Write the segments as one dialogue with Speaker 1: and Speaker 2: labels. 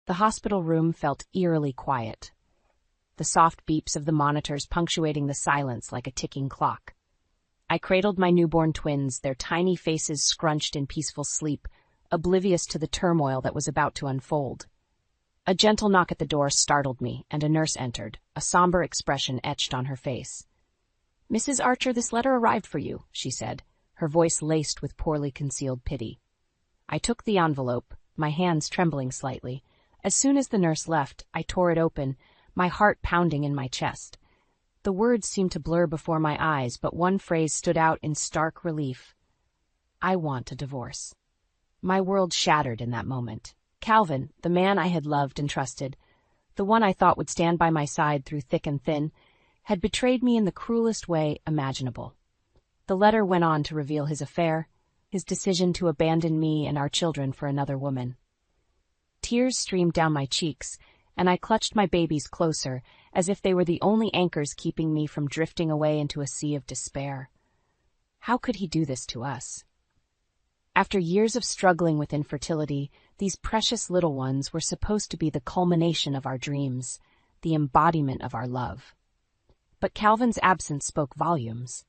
Speaker 1: The hospital room felt eerily quiet, the soft beeps of the monitors punctuating the silence like a ticking clock. I cradled my newborn twins, their tiny faces scrunched in peaceful sleep, oblivious to the turmoil that was about to unfold. A gentle knock at the door startled me, and a nurse entered, a somber expression etched on her face. "Mrs. Archer, this letter arrived for you," she said, her voice laced with poorly concealed pity. I took the envelope, my hands trembling slightly. As soon as the nurse left, I tore it open, my heart pounding in my chest. The words seemed to blur before my eyes, but one phrase stood out in stark relief. I want a divorce. My world shattered in that moment. Calvin, the man I had loved and trusted, the one I thought would stand by my side through thick and thin, had betrayed me in the cruelest way imaginable. The letter went on to reveal his affair, his decision to abandon me and our children for another woman. Tears streamed down my cheeks, and I clutched my babies closer, as if they were the only anchors keeping me from drifting away into a sea of despair. How could he do this to us? After years of struggling with infertility, these precious little ones were supposed to be the culmination of our dreams, the embodiment of our love. But Calvin's absence spoke volumes.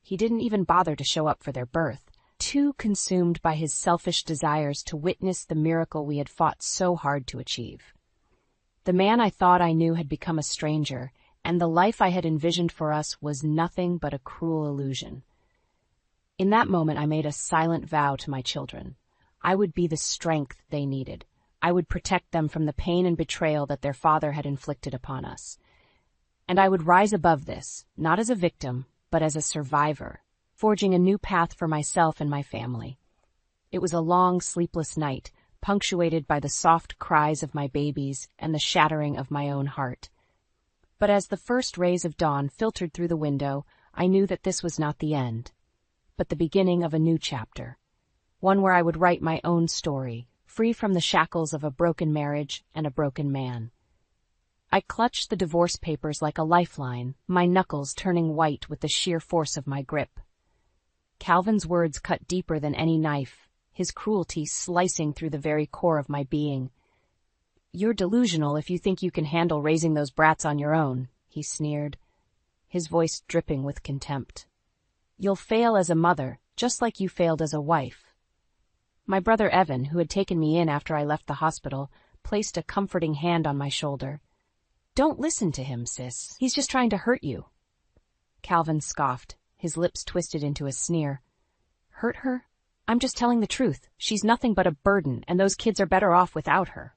Speaker 1: He didn't even bother to show up for their birth, too consumed by his selfish desires to witness the miracle we had fought so hard to achieve. The man I thought I knew had become a stranger, and the life I had envisioned for us was nothing but a cruel illusion. In that moment, I made a silent vow to my children. I would be the strength they needed. I would protect them from the pain and betrayal that their father had inflicted upon us. And I would rise above this, not as a victim, but as a survivor, forging a new path for myself and my family. It was a long, sleepless night, punctuated by the soft cries of my babies and the shattering of my own heart. But as the first rays of dawn filtered through the window, I knew that this was not the end, but the beginning of a new chapter, one where I would write my own story, free from the shackles of a broken marriage and a broken man. I clutched the divorce papers like a lifeline, my knuckles turning white with the sheer force of my grip. Calvin's words cut deeper than any knife, his cruelty slicing through the very core of my being. "You're delusional if you think you can handle raising those brats on your own," he sneered, his voice dripping with contempt. "You'll fail as a mother, just like you failed as a wife." My brother Evan, who had taken me in after I left the hospital, placed a comforting hand on my shoulder. "Don't listen to him, sis. He's just trying to hurt you." Calvin scoffed, his lips twisted into a sneer. "Hurt her? I'm just telling the truth. She's nothing but a burden, and those kids are better off without her."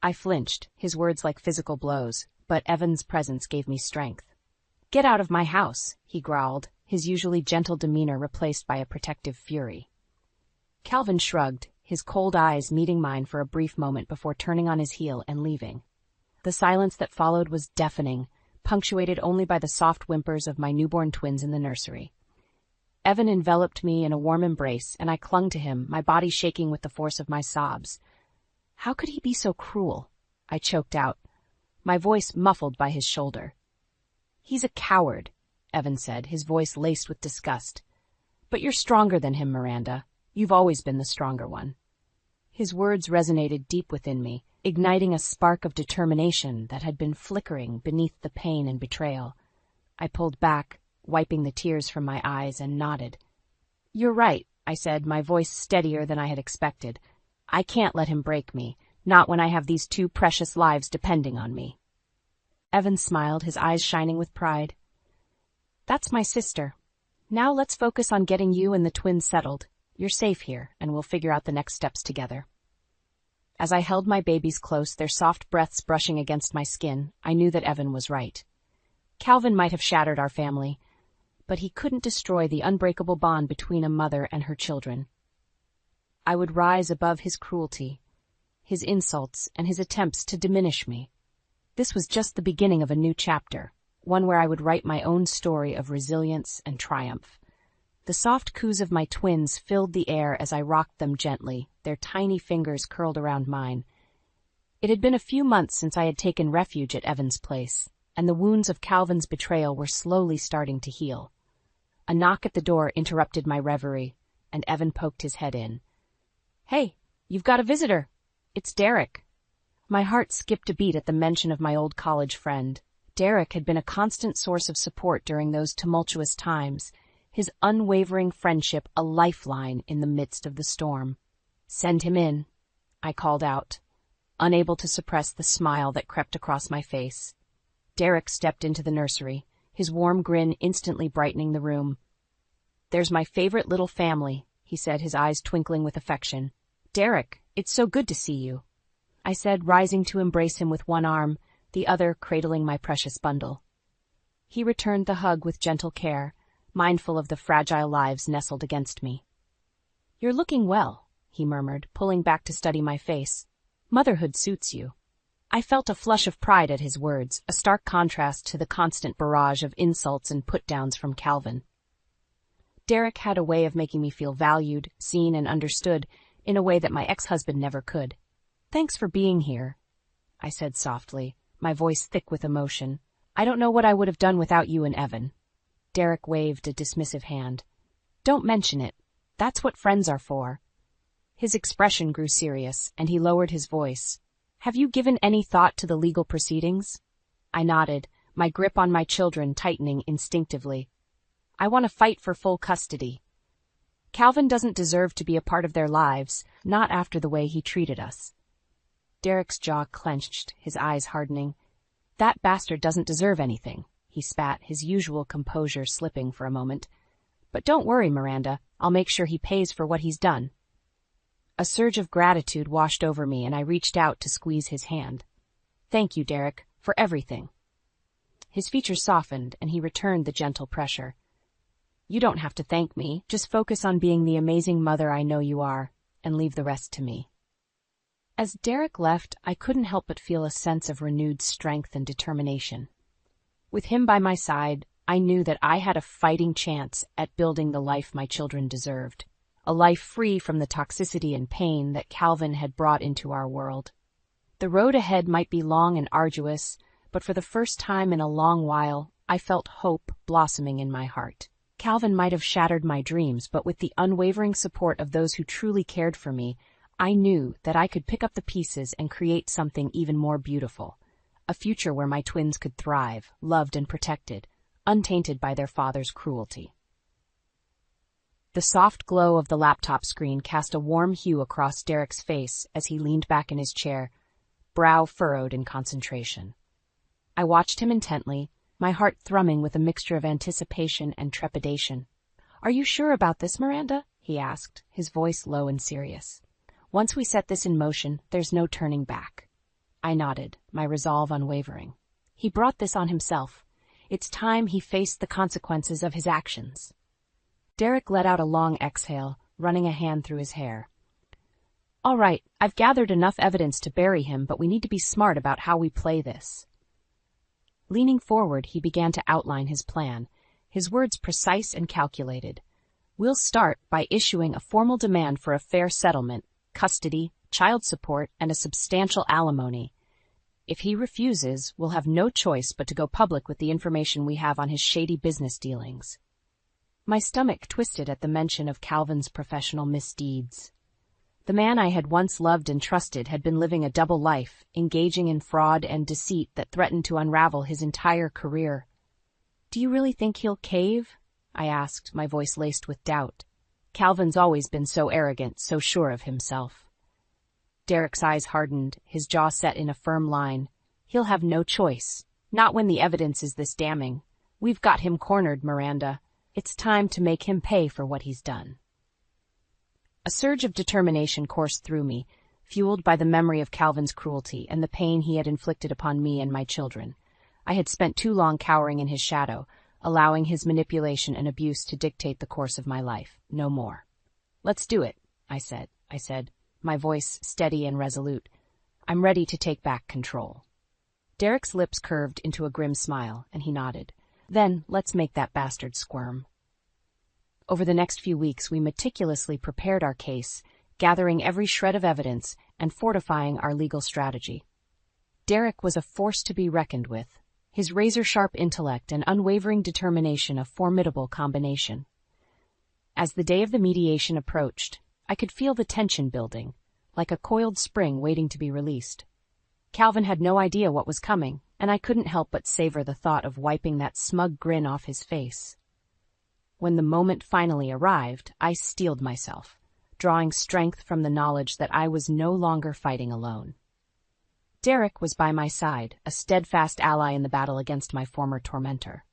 Speaker 1: I flinched, his words like physical blows, but Evan's presence gave me strength. "Get out of my house," he growled, his usually gentle demeanor replaced by a protective fury. Calvin shrugged, his cold eyes meeting mine for a brief moment before turning on his heel and leaving. The silence that followed was deafening, punctuated only by the soft whimpers of my newborn twins in the nursery. Evan enveloped me in a warm embrace, and I clung to him, my body shaking with the force of my sobs. How could he be so cruel? I choked out, my voice muffled by his shoulder. "He's a coward," Evan said, his voice laced with disgust. "But you're stronger than him, Miranda. You've always been the stronger one." His words resonated deep within me, igniting a spark of determination that had been flickering beneath the pain and betrayal. I pulled back, wiping the tears from my eyes, and nodded. "You're right," I said, my voice steadier than I had expected. "I can't let him break me, not when I have these two precious lives depending on me." Evan smiled, his eyes shining with pride. "That's my sister. Now let's focus on getting you and the twins settled. You're safe here, and we'll figure out the next steps together." As I held my babies close, their soft breaths brushing against my skin, I knew that Evan was right. Calvin might have shattered our family, but he couldn't destroy the unbreakable bond between a mother and her children. I would rise above his cruelty, his insults, and his attempts to diminish me. This was just the beginning of a new chapter, one where I would write my own story of resilience and triumph. The soft coos of my twins filled the air as I rocked them gently, their tiny fingers curled around mine. It had been a few months since I had taken refuge at Evan's place, and the wounds of Calvin's betrayal were slowly starting to heal. A knock at the door interrupted my reverie, and Evan poked his head in. "Hey, you've got a visitor. It's Derek. My heart skipped a beat at the mention of my old college friend. Derek had been a constant source of support during those tumultuous times, his unwavering friendship a lifeline in the midst of the storm. "Send him in," I called out, unable to suppress the smile that crept across my face. Derek stepped into the nursery, his warm grin instantly brightening the room. "There's my favorite little family," he said, his eyes twinkling with affection. "Derek, it's so good to see you," I said, rising to embrace him with one arm, the other cradling my precious bundle. He returned the hug with gentle care, mindful of the fragile lives nestled against me. "You're looking well," he murmured, pulling back to study my face. "Motherhood suits you." I felt a flush of pride at his words, a stark contrast to the constant barrage of insults and put-downs from Calvin. Derek had a way of making me feel valued, seen, and understood in a way that my ex-husband never could. "Thanks for being here," I said softly, my voice thick with emotion. "I don't know what I would have done without you and Evan." Derek waved a dismissive hand. "Don't mention it. That's what friends are for." His expression grew serious, and he lowered his voice. "Have you given any thought to the legal proceedings?" I nodded, my grip on my children tightening instinctively. "I want to fight for full custody. Calvin doesn't deserve to be a part of their lives, not after the way he treated us." Derek's jaw clenched, his eyes hardening. "That bastard doesn't deserve anything," he spat, his usual composure slipping for a moment. "But don't worry, Miranda, I'll make sure he pays for what he's done." A surge of gratitude washed over me, and I reached out to squeeze his hand. "Thank you, Derek, for everything." His features softened, and he returned the gentle pressure. "You don't have to thank me, just focus on being the amazing mother I know you are, and leave the rest to me." As Derek left, I couldn't help but feel a sense of renewed strength and determination. With him by my side, I knew that I had a fighting chance at building the life my children deserved, a life free from the toxicity and pain that Calvin had brought into our world. The road ahead might be long and arduous, but for the first time in a long while, I felt hope blossoming in my heart. Calvin might have shattered my dreams, but with the unwavering support of those who truly cared for me, I knew that I could pick up the pieces and create something even more beautiful, a future where my twins could thrive, loved and protected, untainted by their father's cruelty. The soft glow of the laptop screen cast a warm hue across Derek's face as he leaned back in his chair, brow furrowed in concentration. I watched him intently, my heart thrumming with a mixture of anticipation and trepidation. "Are you sure about this, Miranda?" he asked, his voice low and serious. "Once we set this in motion, there's no turning back." I nodded, my resolve unwavering. He brought this on himself. It's time he faced the consequences of his actions. Derek let out a long exhale, running a hand through his hair. "All right, I've gathered enough evidence to bury him, but we need to be smart about how we play this." Leaning forward, he began to outline his plan, his words precise and calculated. "We'll start by issuing a formal demand for a fair settlement, custody, child support, and a substantial alimony. If he refuses, we'll have no choice but to go public with the information we have on his shady business dealings." My stomach twisted at the mention of Calvin's professional misdeeds. The man I had once loved and trusted had been living a double life, engaging in fraud and deceit that threatened to unravel his entire career. "Do you really think he'll cave?" I asked, my voice laced with doubt. Calvin's always been so arrogant, so sure of himself. Derek's eyes hardened, his jaw set in a firm line. "He'll have no choice. Not when the evidence is this damning. We've got him cornered, Miranda. It's time to make him pay for what he's done." A surge of determination coursed through me, fueled by the memory of Calvin's cruelty and the pain he had inflicted upon me and my children. I had spent too long cowering in his shadow, allowing his manipulation and abuse to dictate the course of my life. No more. "Let's do it," I said, my voice steady and resolute. "I'm ready to take back control." Derek's lips curved into a grim smile, and he nodded. "Then let's make that bastard squirm." Over the next few weeks, we meticulously prepared our case, gathering every shred of evidence and fortifying our legal strategy. Derek was a force to be reckoned with, his razor-sharp intellect and unwavering determination a formidable combination. As the day of the mediation approached, I could feel the tension building, like a coiled spring waiting to be released. Calvin had no idea what was coming, and I couldn't help but savor the thought of wiping that smug grin off his face. When the moment finally arrived, I steeled myself, drawing strength from the knowledge that I was no longer fighting alone. Derek was by my side, a steadfast ally in the battle against my former tormentor.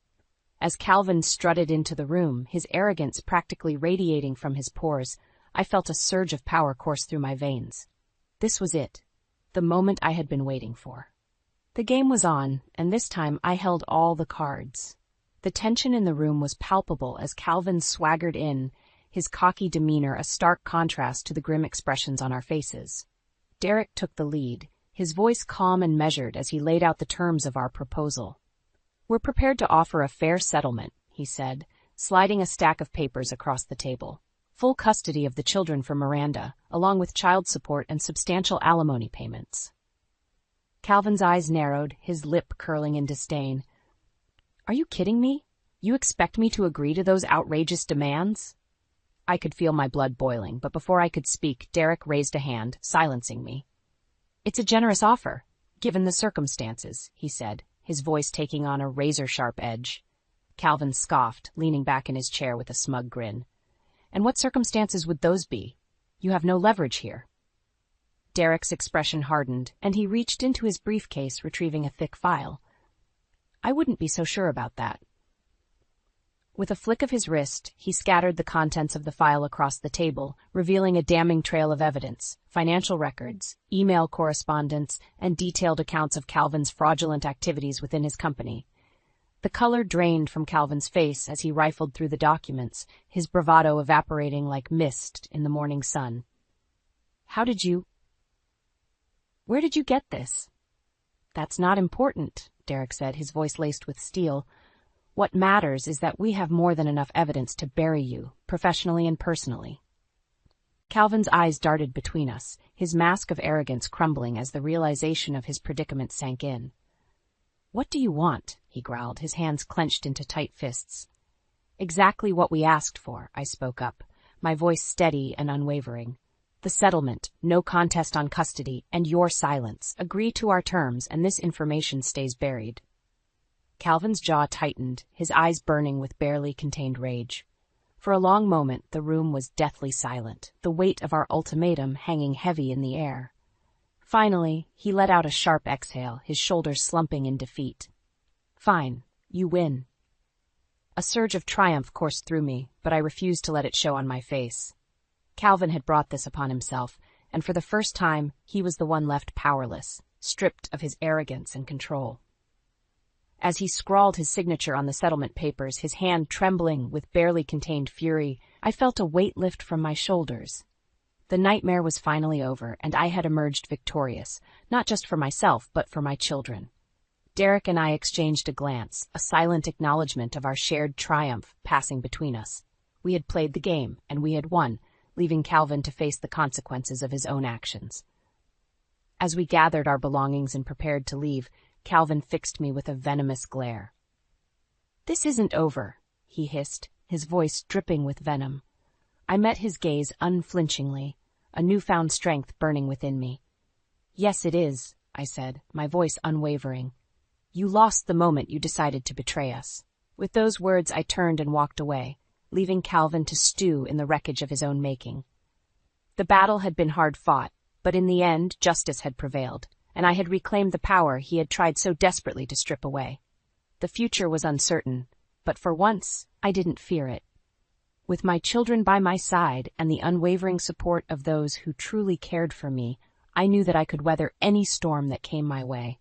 Speaker 1: As Calvin strutted into the room, his arrogance practically radiating from his pores, I felt a surge of power course through my veins. This was it, the moment I had been waiting for. The game was on, and this time I held all the cards. The tension in the room was palpable as Calvin swaggered in, his cocky demeanor a stark contrast to the grim expressions on our faces. Derek took the lead, his voice calm and measured as he laid out the terms of our proposal. "We're prepared to offer a fair settlement," he said, sliding a stack of papers across the table. "Full custody of the children for Miranda, along with child support and substantial alimony payments." Calvin's eyes narrowed, his lip curling in disdain. "Are you kidding me? You expect me to agree to those outrageous demands?" I could feel my blood boiling, but before I could speak, Derek raised a hand, silencing me. "It's a generous offer, given the circumstances," he said, his voice taking on a razor-sharp edge. Calvin scoffed, leaning back in his chair with a smug grin. "And what circumstances would those be? You have no leverage here." Derek's expression hardened, and he reached into his briefcase, retrieving a thick file. "I wouldn't be so sure about that." With a flick of his wrist, he scattered the contents of the file across the table, revealing a damning trail of evidence, financial records, email correspondence, and detailed accounts of Calvin's fraudulent activities within his company. The color drained from Calvin's face as he rifled through the documents, his bravado evaporating like mist in the morning sun. Where did you get this?" "That's not important," Derek said, his voice laced with steel. "What matters is that we have more than enough evidence to bury you, professionally and personally." Calvin's eyes darted between us, his mask of arrogance crumbling as the realization of his predicament sank in. "What do you want?" he growled, his hands clenched into tight fists. "Exactly what we asked for," I spoke up, my voice steady and unwavering. "The settlement, no contest on custody, and your silence. Agree to our terms, and this information stays buried." Calvin's jaw tightened, his eyes burning with barely contained rage. For a long moment, the room was deathly silent, the weight of our ultimatum hanging heavy in the air. Finally, he let out a sharp exhale, his shoulders slumping in defeat. "Fine, you win." A surge of triumph coursed through me, but I refused to let it show on my face. Calvin had brought this upon himself, and for the first time, he was the one left powerless, stripped of his arrogance and control. As he scrawled his signature on the settlement papers, his hand trembling with barely contained fury, I felt a weight lift from my shoulders. The nightmare was finally over, and I had emerged victorious, not just for myself, but for my children. Derek and I exchanged a glance, a silent acknowledgement of our shared triumph passing between us. We had played the game, and we had won, leaving Calvin to face the consequences of his own actions. As we gathered our belongings and prepared to leave, Calvin fixed me with a venomous glare. "This isn't over," he hissed, his voice dripping with venom. I met his gaze unflinchingly, a newfound strength burning within me. "Yes, it is," I said, my voice unwavering. "You lost the moment you decided to betray us." With those words, I turned and walked away, leaving Calvin to stew in the wreckage of his own making. The battle had been hard fought, but in the end, justice had prevailed, and I had reclaimed the power he had tried so desperately to strip away. The future was uncertain, but for once, I didn't fear it. With my children by my side and the unwavering support of those who truly cared for me, I knew that I could weather any storm that came my way.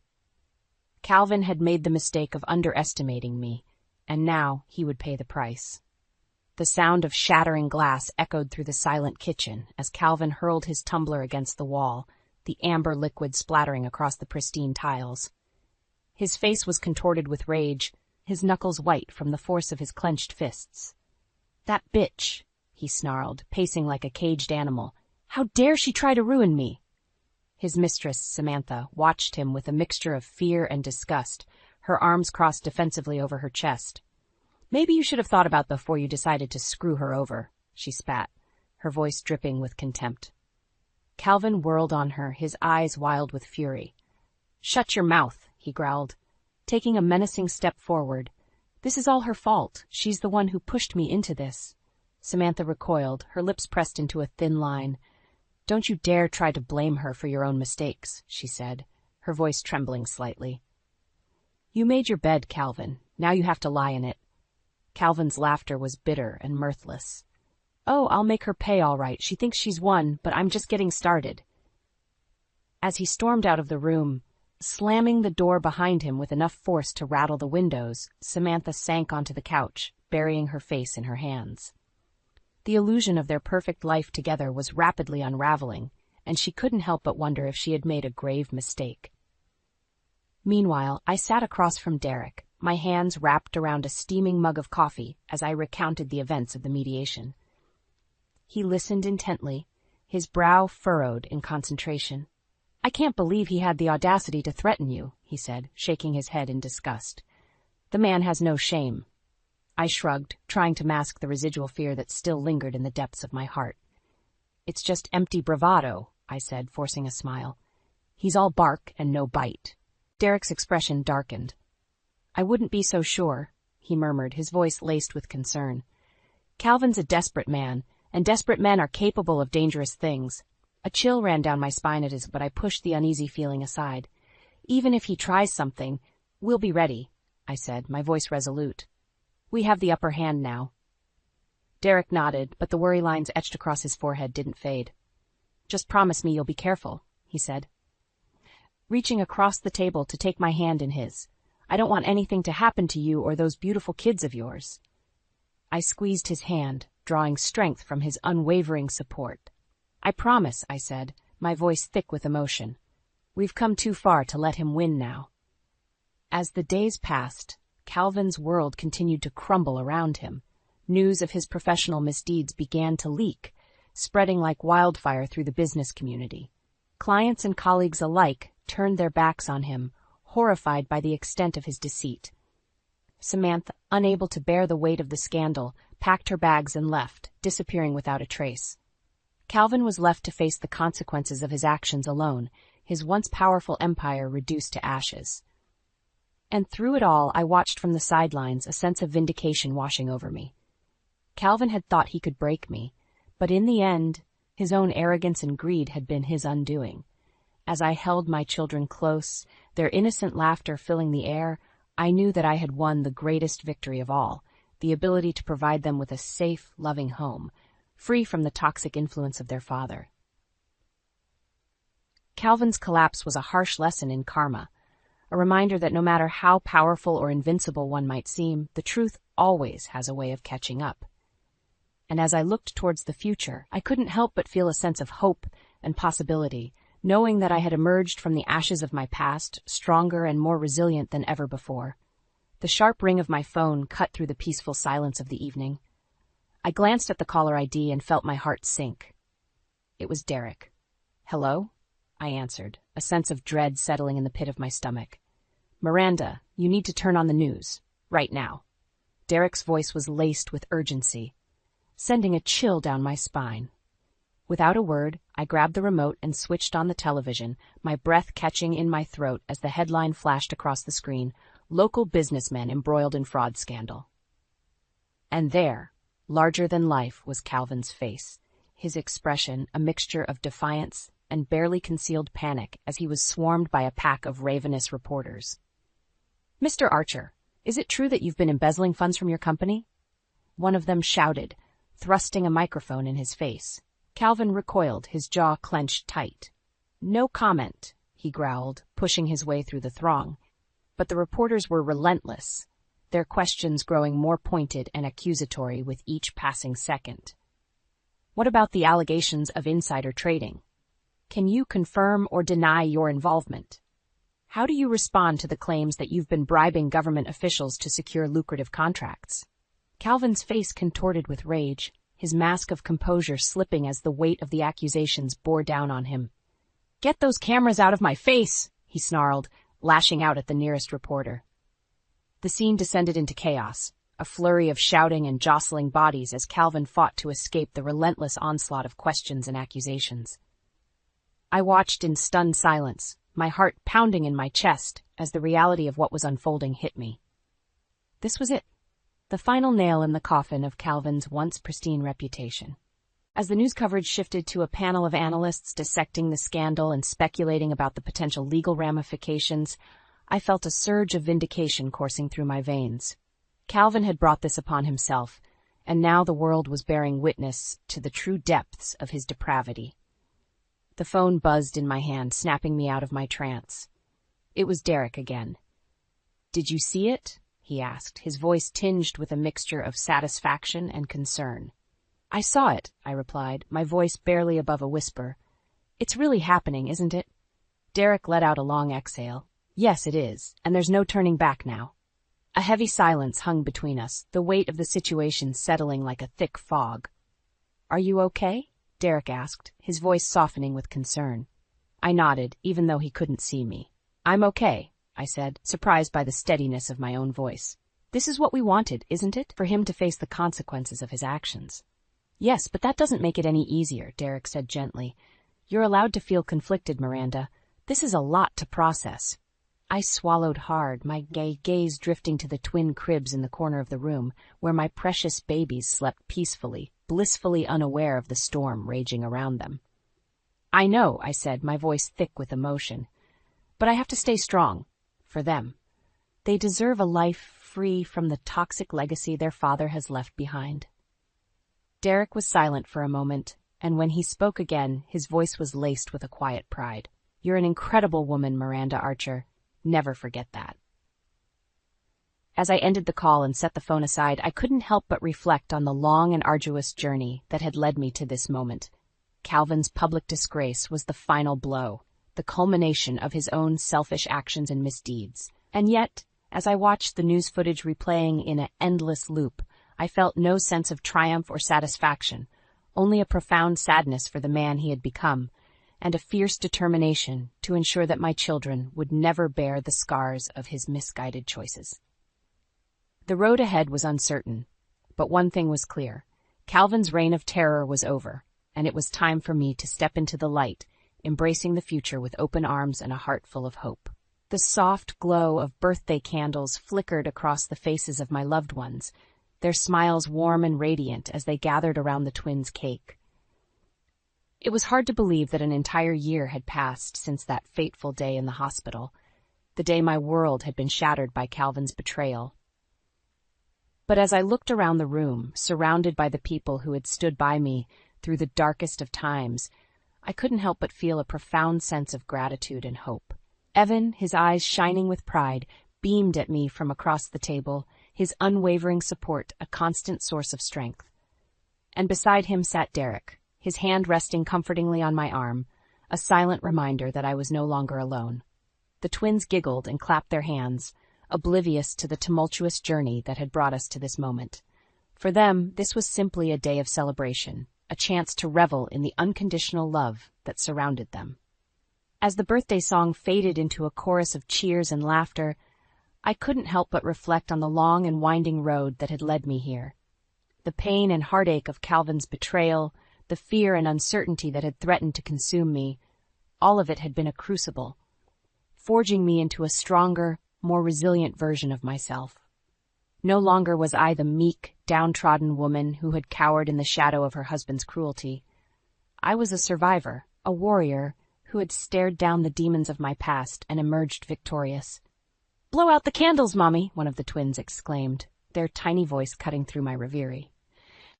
Speaker 1: Calvin had made the mistake of underestimating me, and now he would pay the price. The sound of shattering glass echoed through the silent kitchen as Calvin hurled his tumbler against the wall, the amber liquid splattering across the pristine tiles. His face was contorted with rage, his knuckles white from the force of his clenched fists. "That bitch," he snarled, pacing like a caged animal. "How dare she try to ruin me?" His mistress, Samantha, watched him with a mixture of fear and disgust, her arms crossed defensively over her chest. "Maybe you should have thought about that before you decided to screw her over," she spat, her voice dripping with contempt. Calvin whirled on her, his eyes wild with fury. "Shut your mouth," he growled, taking a menacing step forward. "This is all her fault. She's the one who pushed me into this." Samantha recoiled, her lips pressed into a thin line. "Don't you dare try to blame her for your own mistakes," she said, her voice trembling slightly. "You made your bed, Calvin. Now you have to lie in it." Calvin's laughter was bitter and mirthless. "Oh, I'll make her pay all right. She thinks she's won, but I'm just getting started." As he stormed out of the room, slamming the door behind him with enough force to rattle the windows, Samantha sank onto the couch, burying her face in her hands. The illusion of their perfect life together was rapidly unraveling, and she couldn't help but wonder if she had made a grave mistake. Meanwhile, I sat across from Derek, my hands wrapped around a steaming mug of coffee as I recounted the events of the mediation. He listened intently, his brow furrowed in concentration. "I can't believe he had the audacity to threaten you," he said, shaking his head in disgust. "The man has no shame." I shrugged, trying to mask the residual fear that still lingered in the depths of my heart. "It's just empty bravado," I said, forcing a smile. "He's all bark and no bite." Derek's expression darkened. "I wouldn't be so sure," he murmured, his voice laced with concern. "Calvin's a desperate man, and desperate men are capable of dangerous things." A chill ran down my spine at his, but I pushed the uneasy feeling aside. "Even if he tries something, we'll be ready," I said, my voice resolute. "We have the upper hand now." Derek nodded, but the worry lines etched across his forehead didn't fade. "Just promise me you'll be careful," he said, reaching across the table to take my hand in his. "I don't want anything to happen to you or those beautiful kids of yours." I squeezed his hand, drawing strength from his unwavering support. "I promise," I said, my voice thick with emotion. "We've come too far to let him win now." As the days passed, Calvin's world continued to crumble around him. News of his professional misdeeds began to leak, spreading like wildfire through the business community. Clients and colleagues alike turned their backs on him, horrified by the extent of his deceit. Samantha, unable to bear the weight of the scandal, packed her bags and left, disappearing without a trace. Calvin was left to face the consequences of his actions alone, his once powerful empire reduced to ashes. And through it all, I watched from the sidelines, a sense of vindication washing over me. Calvin had thought he could break me, but in the end, his own arrogance and greed had been his undoing. As I held my children close, their innocent laughter filling the air, I knew that I had won the greatest victory of all, the ability to provide them with a safe, loving home, free from the toxic influence of their father. Calvin's collapse was a harsh lesson in karma, a reminder that no matter how powerful or invincible one might seem, the truth always has a way of catching up. And as I looked towards the future, I couldn't help but feel a sense of hope and possibility, knowing that I had emerged from the ashes of my past, stronger and more resilient than ever before. The sharp ring of my phone cut through the peaceful silence of the evening. I glanced at the caller ID and felt my heart sink. It was Derek. "Hello?" I answered, a sense of dread settling in the pit of my stomach. "Miranda, you need to turn on the news. Right now." Derek's voice was laced with urgency, sending a chill down my spine. Without a word, I grabbed the remote and switched on the television, my breath catching in my throat as the headline flashed across the screen, "Local businessmen embroiled in fraud scandal." And there, larger than life, was Calvin's face, his expression a mixture of defiance and barely concealed panic as he was swarmed by a pack of ravenous reporters. "Mr. Archer, is it true that you've been embezzling funds from your company?" one of them shouted, thrusting a microphone in his face. Calvin recoiled, his jaw clenched tight. "No comment," he growled, pushing his way through the throng. But the reporters were relentless, their questions growing more pointed and accusatory with each passing second. "What about the allegations of insider trading? Can you confirm or deny your involvement? How do you respond to the claims that you've been bribing government officials to secure lucrative contracts?" Calvin's face contorted with rage, his mask of composure slipping as the weight of the accusations bore down on him. "Get those cameras out of my face!" he snarled, lashing out at the nearest reporter. The scene descended into chaos, a flurry of shouting and jostling bodies as Calvin fought to escape the relentless onslaught of questions and accusations. I watched in stunned silence, my heart pounding in my chest as the reality of what was unfolding hit me. This was it, the final nail in the coffin of Calvin's once pristine reputation. As the news coverage shifted to a panel of analysts dissecting the scandal and speculating about the potential legal ramifications, I felt a surge of vindication coursing through my veins. Calvin had brought this upon himself, and now the world was bearing witness to the true depths of his depravity. The phone buzzed in my hand, snapping me out of my trance. It was Derek again. "Did you see it?" he asked, his voice tinged with a mixture of satisfaction and concern. "I saw it," I replied, my voice barely above a whisper. "It's really happening, isn't it?" Derek let out a long exhale. "Yes, it is, and there's no turning back now." A heavy silence hung between us, the weight of the situation settling like a thick fog. "Are you okay?" Derek asked, his voice softening with concern. I nodded, even though he couldn't see me. "I'm okay," I said, surprised by the steadiness of my own voice. "This is what we wanted, isn't it? For him to face the consequences of his actions." "Yes, but that doesn't make it any easier," Derek said gently. "You're allowed to feel conflicted, Miranda. This is a lot to process." I swallowed hard, my gaze drifting to the twin cribs in the corner of the room, where my precious babies slept peacefully, blissfully unaware of the storm raging around them. "I know," I said, my voice thick with emotion. "But I have to stay strong. For them. They deserve a life free from the toxic legacy their father has left behind." Derek was silent for a moment, and when he spoke again, his voice was laced with a quiet pride. "You're an incredible woman, Miranda Archer. Never forget that." As I ended the call and set the phone aside, I couldn't help but reflect on the long and arduous journey that had led me to this moment. Calvin's public disgrace was the final blow, the culmination of his own selfish actions and misdeeds. And yet, as I watched the news footage replaying in an endless loop, I felt no sense of triumph or satisfaction, only a profound sadness for the man he had become, and a fierce determination to ensure that my children would never bear the scars of his misguided choices. The road ahead was uncertain, but one thing was clear. Calvin's reign of terror was over, and it was time for me to step into the light, embracing the future with open arms and a heart full of hope. The soft glow of birthday candles flickered across the faces of my loved ones, their smiles warm and radiant as they gathered around the twins' cake. It was hard to believe that an entire year had passed since that fateful day in the hospital, the day my world had been shattered by Calvin's betrayal. But as I looked around the room, surrounded by the people who had stood by me through the darkest of times, I couldn't help but feel a profound sense of gratitude and hope. Evan, his eyes shining with pride, beamed at me from across the table, his unwavering support a constant source of strength. And beside him sat Derek, his hand resting comfortingly on my arm, a silent reminder that I was no longer alone. The twins giggled and clapped their hands, oblivious to the tumultuous journey that had brought us to this moment. For them, this was simply a day of celebration, a chance to revel in the unconditional love that surrounded them. As the birthday song faded into a chorus of cheers and laughter, I couldn't help but reflect on the long and winding road that had led me here. The pain and heartache of Calvin's betrayal, the fear and uncertainty that had threatened to consume me, all of it had been a crucible, forging me into a stronger, more resilient version of myself. No longer was I the meek, downtrodden woman who had cowered in the shadow of her husband's cruelty. I was a survivor, a warrior, who had stared down the demons of my past and emerged victorious. "Blow out the candles, Mommy," one of the twins exclaimed, their tiny voice cutting through my reverie.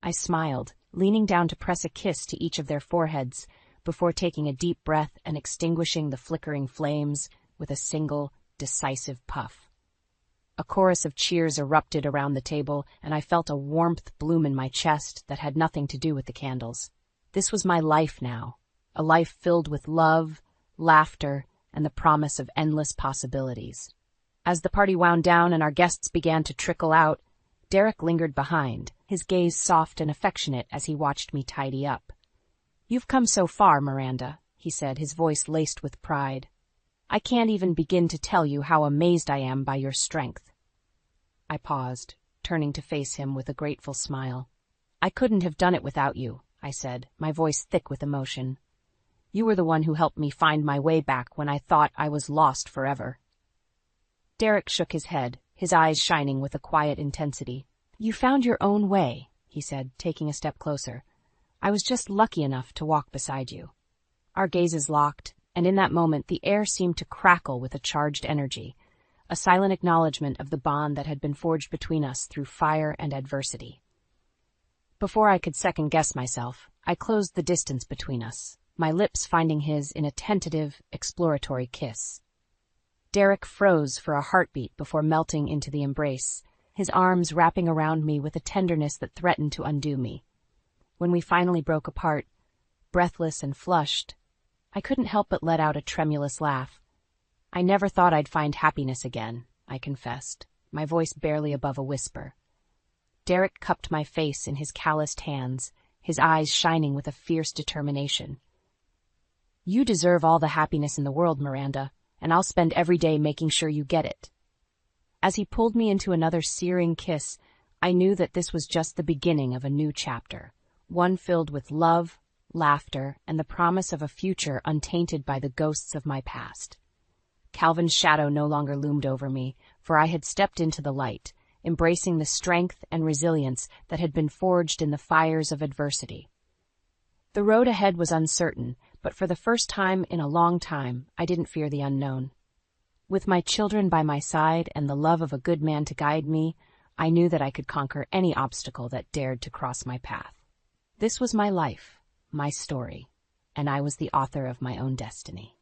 Speaker 1: I smiled, leaning down to press a kiss to each of their foreheads before taking a deep breath and extinguishing the flickering flames with a single, decisive puff. A chorus of cheers erupted around the table, and I felt a warmth bloom in my chest that had nothing to do with the candles. This was my life now, a life filled with love, laughter, and the promise of endless possibilities. As the party wound down and our guests began to trickle out, Derek lingered behind, his gaze soft and affectionate as he watched me tidy up. "You've come so far, Miranda," he said, his voice laced with pride. "I can't even begin to tell you how amazed I am by your strength." I paused, turning to face him with a grateful smile. "I couldn't have done it without you," I said, my voice thick with emotion. You were the one who helped me find my way back when I thought I was lost forever." Derek shook his head, his eyes shining with a quiet intensity. "You found your own way," he said, taking a step closer. "I was just lucky enough to walk beside you." Our gazes locked, and in that moment the air seemed to crackle with a charged energy, a silent acknowledgement of the bond that had been forged between us through fire and adversity. Before I could second-guess myself, I closed the distance between us, my lips finding his in a tentative, exploratory kiss. Derek froze for a heartbeat before melting into the embrace, his arms wrapping around me with a tenderness that threatened to undo me. When we finally broke apart, breathless and flushed, I couldn't help but let out a tremulous laugh. "I never thought I'd find happiness again," I confessed, my voice barely above a whisper. Derek cupped my face in his calloused hands, his eyes shining with a fierce determination. "You deserve all the happiness in the world, Miranda, and I'll spend every day making sure you get it." As he pulled me into another searing kiss, I knew that this was just the beginning of a new chapter, one filled with love, laughter, and the promise of a future untainted by the ghosts of my past. Calvin's shadow no longer loomed over me, for I had stepped into the light, embracing the strength and resilience that had been forged in the fires of adversity. The road ahead was uncertain, but for the first time in a long time, I didn't fear the unknown. With my children by my side and the love of a good man to guide me, I knew that I could conquer any obstacle that dared to cross my path. This was my life, my story, and I was the author of my own destiny.